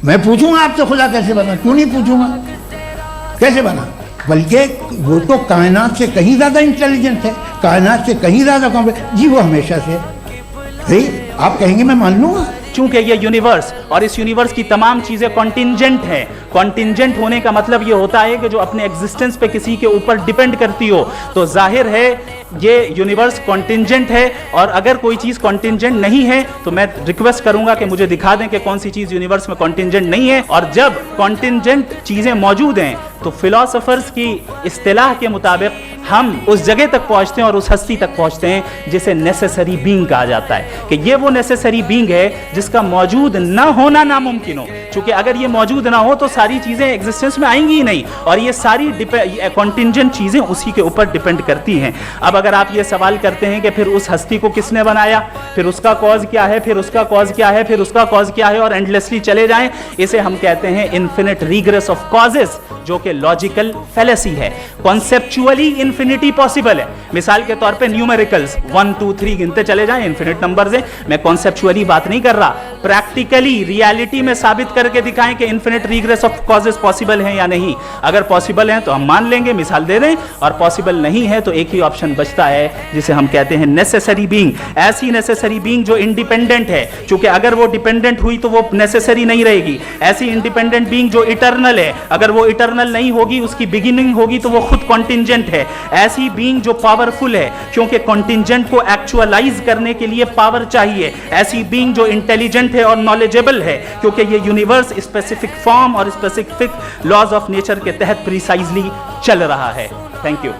मैं पूछूंगा आपसे खुदा कैसे बना, क्यों नहीं पूछूंगा, कैसे बना? बल्कि वो तो कायनात से कहीं ज़्यादा इंटेलिजेंट है, कायनात से कहीं ज़्यादा कॉम्प्लेक्स। जी वो हमेशा से है, आप कहेंगे मैं मान लूँगा। चूंकि ये यूनिवर्स और इस यूनिवर्स की तमाम चीजें कॉन्टिंजेंट हैं। कॉन्टिंजेंट होने का मतलब ये होता है कि जो अपने एग्जिस्टेंस पे किसी के ऊपर डिपेंड करती हो, तो जाहिर है ये यूनिवर्स कॉन्टिंजेंट है। और अगर कोई चीज कॉन्टिंजेंट नहीं है तो मैं रिक्वेस्ट करूंगा कि मुझे दिखा दें कि कौन सी चीज यूनिवर्स में कॉन्टिंजेंट नहीं है। और जब कॉन्टिंजेंट चीजें मौजूद हैं तो फिलोसोफर्स की इस्तिलाह के मुताबिक हम उस जगह तक पहुंचते हैं और उस हस्ती तक पहुंचते हैं जिसे नेसेसरी बीइंग कहा जाता है, कि ये वो नेसेसरी बीइंग है जिसका मौजूद ना होना नामुमकिन हो। क्योंकि अगर ये मौजूद ना हो तो सारी चीजें एग्जिस्टेंस में आएंगी ही नहीं, और ये सारी कॉन्टिंजेंट चीजें उसी के ऊपर डिपेंड करती हैं। अब अगर आप ये सवाल करते हैं कि फिर उस हस्ती को किसने बनाया, फिर उसका कॉज क्या है, फिर उसका कॉज क्या है, फिर उसका कॉज क्या है, और एंडलेसली चले जाएं, इसे हम कहते हैं इन्फिनिट रिग्रेस ऑफ कॉजेस, जो कि लॉजिकल फैलेसी है। कॉन्सेप्चुअली इंफिनिटी पॉसिबल है। मिसाल के तौर पे न्यूमेरिकल्स 1 2 3 गिनते चले जाएं, इन्फिनिट नंबर्स हैं। मैं कॉन्सेप्चुअली बात नहीं कर रहा, प्रैक्टिकली रियलिटी में साबित करके दिखाएं कि infinite regress of causes possible हैं या नहीं। अगर पॉसिबल हैं तो हम मान लेंगे, मिसाल दे दें, और पॉसिबल नहीं है तो एक ही ऑप्शन बचता है जिसे हम कहते हैं नेसेसरी बीइंग। ऐसी नेसेसरी बीइंग जो इंडिपेंडेंट है, क्योंकि अगर वो डिपेंडेंट हुई तो वो नेसेसरी नहीं रहेगी। ऐसी इंडिपेंडेंट बीइंग जो इटर्नल है, अगर वो इटर्नल नहीं होगी, उसकी बिगिनिंग होगी तो वो खुद कॉन्टिंजेंट है। ऐसी बीइंग जो पावरफुल है, क्योंकि कॉन्टिंजेंट को एक्चुअलाइज करने के लिए पावर चाहिए। ऐसी बीइंग जो इंटेलिजेंट है और नॉलेजेबल है, क्योंकि ये यूनिवर्स स्पेसिफिक फॉर्म और स्पेसिफिक लॉज ऑफ नेचर के तहत प्रिसाइजली चल रहा है। Thank you.